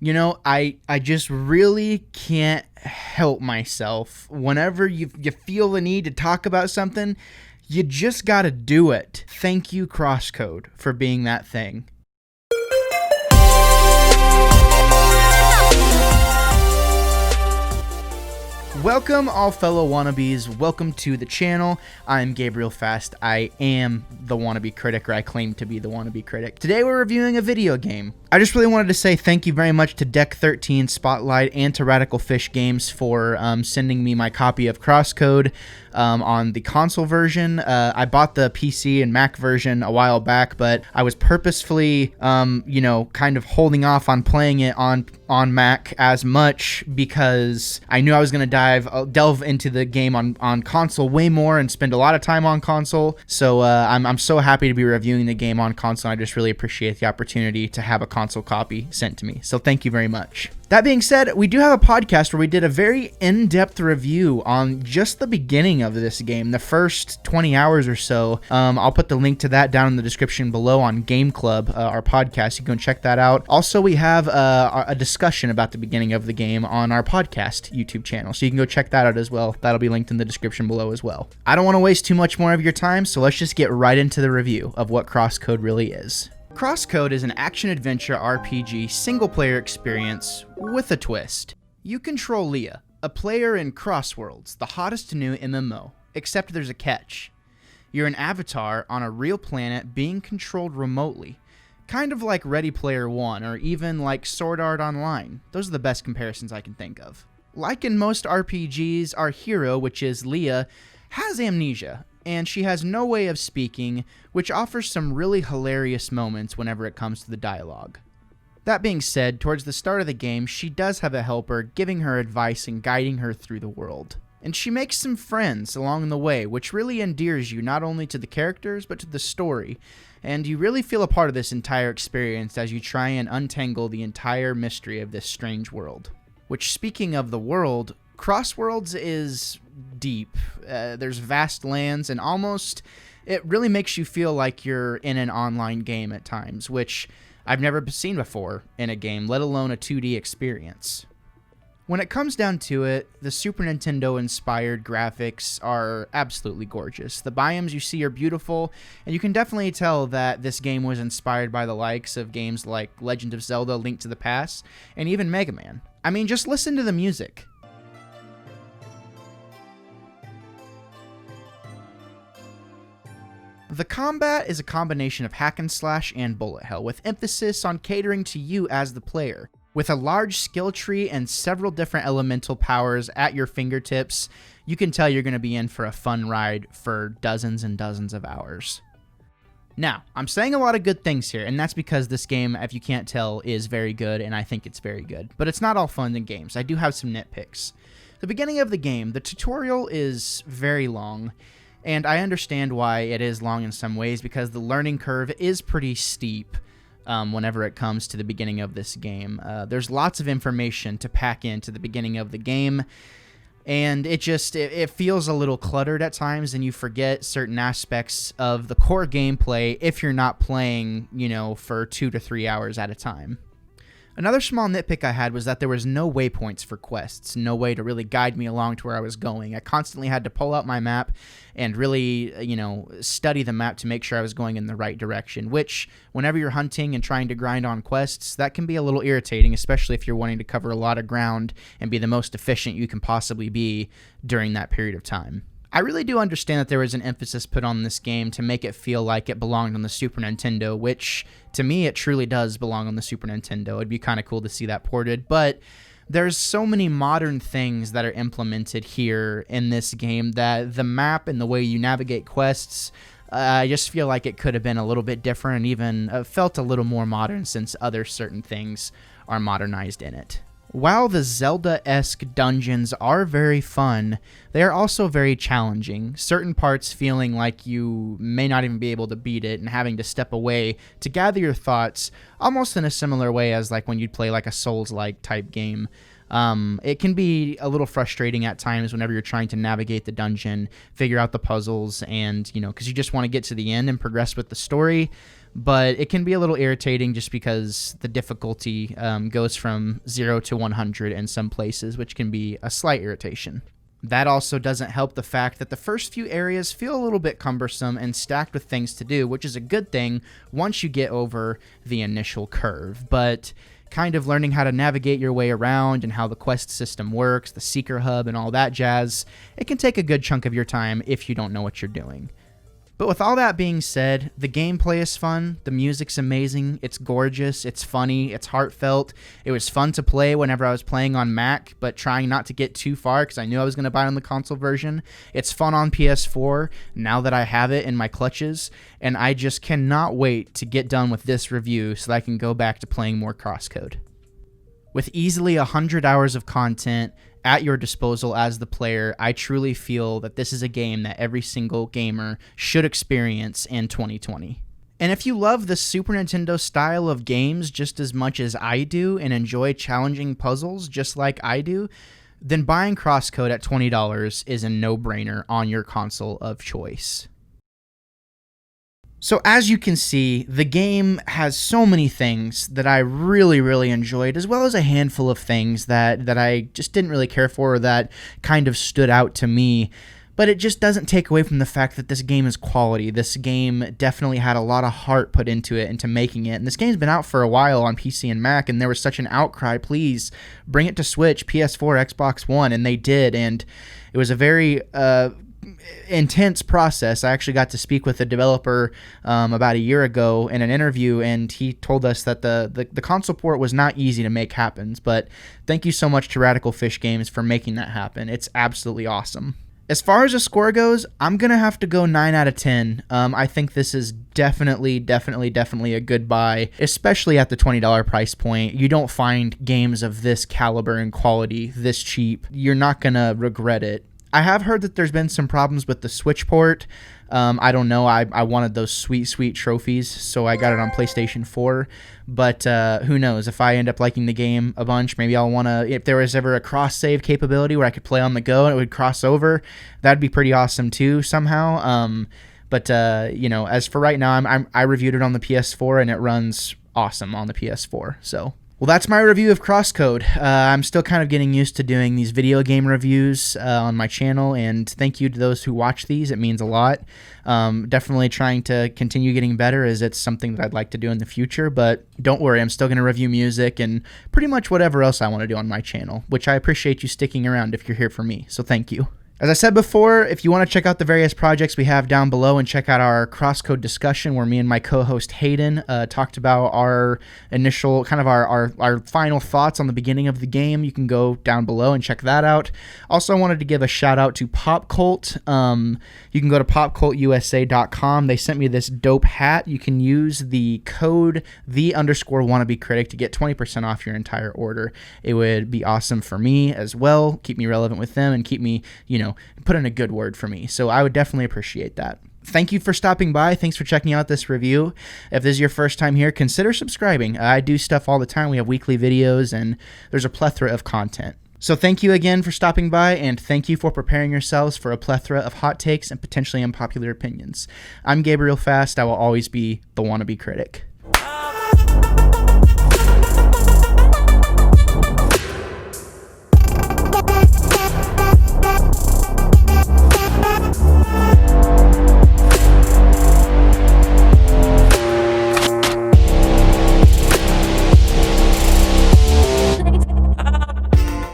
You know, I just really can't help myself. Whenever you feel the need to talk about something, you just gotta do it. Thank you, CrossCode, for being that thing. Welcome, all fellow wannabes. Welcome to the channel. I'm Gabriel Fast. I am the wannabe critic, or I claim to be the wannabe critic. Today we're reviewing a video game. I just really wanted to say thank you very much to Deck 13, Spotlight, and to Radical Fish Games for sending me my copy of CrossCode on the console version. I bought the PC and Mac version a while back, but I was purposefully, kind of holding off on playing it on Mac as much because I knew I was going to delve into the game on console way more and spend a lot of time on console. So I'm so happy to be reviewing the game on console. I just really appreciate the opportunity to have a console copy sent to me. So thank you very much. That being said, we do have a podcast where we did a very in-depth review on just the beginning of this game, the first 20 hours or so. I'll put the link to that down in the description below on Game Club, our podcast. You can check that out. Also, we have a discussion about the beginning of the game on our podcast YouTube channel, so you can go check that out as well. That'll be linked in the description below as well. I don't want to waste too much more of your time, so let's just get right into the review of what CrossCode really is. CrossCode is an action-adventure RPG single-player experience with a twist. You control Leah, a player in CrossWorlds, the hottest new MMO, except there's a catch. You're an avatar on a real planet being controlled remotely, kind of like Ready Player One or even like Sword Art Online. Those are the best comparisons I can think of. Like in most RPGs, our hero, which is Leah, has amnesia, and she has no way of speaking, which offers some really hilarious moments whenever it comes to the dialogue. That being said, towards the start of the game, she does have a helper giving her advice and guiding her through the world. And she makes some friends along the way, which really endears you not only to the characters, but to the story. And you really feel a part of this entire experience as you try and untangle the entire mystery of this strange world. Which, speaking of the world, CrossWorlds is deep. There's vast lands, and it really makes you feel like you're in an online game at times, which I've never seen before in a game, let alone a 2D experience. When it comes down to it, the Super Nintendo-inspired graphics are absolutely gorgeous. The biomes you see are beautiful, and you can definitely tell that this game was inspired by the likes of games like Legend of Zelda: Link to the Past, and even Mega Man. I mean, just listen to the music. The combat is a combination of hack and slash and bullet hell, with emphasis on catering to you as the player. With a large skill tree and several different elemental powers at your fingertips, you can tell you're going to be in for a fun ride for dozens and dozens of hours. Now, I'm saying a lot of good things here, and that's because this game, if you can't tell, is very good, and I think it's very good. But it's not all fun and games. I do have some nitpicks. The beginning of the game, the tutorial is very long, and I understand why it is long in some ways, because the learning curve is pretty steep whenever it comes to the beginning of this game. There's lots of information to pack into the beginning of the game, and it feels a little cluttered at times, and you forget certain aspects of the core gameplay if you're not playing, for 2 to 3 hours at a time. Another small nitpick I had was that there was no waypoints for quests, no way to really guide me along to where I was going. I constantly had to pull out my map and really, study the map to make sure I was going in the right direction, which, whenever you're hunting and trying to grind on quests, that can be a little irritating, especially if you're wanting to cover a lot of ground and be the most efficient you can possibly be during that period of time. I really do understand that there was an emphasis put on this game to make it feel like it belonged on the Super Nintendo, which, to me, it truly does belong on the Super Nintendo. It'd be kind of cool to see that ported, but there's so many modern things that are implemented here in this game that the map and the way you navigate quests, I just feel like it could have been a little bit different and even felt a little more modern since other certain things are modernized in it. While the Zelda-esque dungeons are very fun, they are also very challenging, certain parts feeling like you may not even be able to beat it and having to step away to gather your thoughts, almost in a similar way as like when you'd play like a Souls-like type game. It can be a little frustrating at times whenever you're trying to navigate the dungeon, figure out the puzzles, and, because you just want to get to the end and progress with the story. but it can be a little irritating just because the difficulty goes from 0 to 100 in some places, which can be a slight irritation. That also doesn't help the fact that the first few areas feel a little bit cumbersome and stacked with things to do, which is a good thing once you get over the initial curve. But kind of learning how to navigate your way around and how the quest system works, the seeker hub and all that jazz, it can take a good chunk of your time if you don't know what you're doing. But with all that being said, the gameplay is fun, the music's amazing, it's gorgeous, it's funny, it's heartfelt. It was fun to play whenever I was playing on Mac, but trying not to get too far because I knew I was going to buy it on the console version. It's fun on PS4 now that I have it in my clutches, and I just cannot wait to get done with this review so that I can go back to playing more CrossCode. With easily 100 hours of content at your disposal as the player, I truly feel that this is a game that every single gamer should experience in 2020. And if you love the Super Nintendo style of games just as much as I do and enjoy challenging puzzles just like I do, then buying CrossCode at $20 is a no-brainer on your console of choice. So as you can see, the game has so many things that I really enjoyed, as well as a handful of things that I just didn't really care for or that kind of stood out to me. But it just doesn't take away from the fact that this game is quality. This game definitely had a lot of heart put into it, into making it. And this game's been out for a while on PC and Mac, and there was such an outcry, please bring it to Switch, PS4, Xbox One, and they did. And it was a very intense process. I actually got to speak with a developer about a year ago in an interview, and he told us that the console port was not easy to make happen. But thank you so much to Radical Fish Games for making that happen. It's absolutely awesome. As far as a score goes, I'm going to have to go 9 out of 10. I think this is definitely a good buy, especially at the $20 price point. You don't find games of this caliber and quality this cheap. You're not going to regret it. I have heard that there's been some problems with the Switch port. I don't know. I wanted those sweet trophies, so I got it on PlayStation 4. But who knows? If I end up liking the game a bunch, maybe I'll want to... If there was ever a cross-save capability where I could play on the go and it would cross over, that'd be pretty awesome too somehow. But you know, as for right now, I reviewed it on the PS4 and it runs awesome on the PS4. So... Well, that's my review of CrossCode. I'm still kind of getting used to doing these video game reviews on my channel, and thank you to those who watch these. It means a lot. Definitely trying to continue getting better, as it's something that I'd like to do in the future, but don't worry, I'm still going to review music and pretty much whatever else I want to do on my channel, which I appreciate you sticking around if you're here for me, so thank you. As I said before, if you want to check out the various projects we have down below and check out our CrossCode discussion where me and my co-host Hayden talked about our initial, kind of our final thoughts on the beginning of the game, you can go down below and check that out. Also, I wanted to give a shout out to PopCult. You can go to popcultusa.com. They sent me this dope hat. You can use the code _wannabecritic to get 20% off your entire order. It would be awesome for me as well, keep me relevant with them and keep me, you know, put in a good word for me. So I would definitely appreciate that. Thank you for stopping by. Thanks for checking out this review. If this is your first time here, consider subscribing. I do stuff all the time. We have weekly videos and there's a plethora of content. So thank you again for stopping by, and thank you for preparing yourselves for a plethora of hot takes and potentially unpopular opinions. I'm Gabriel Fast. I will always be the wannabe critic.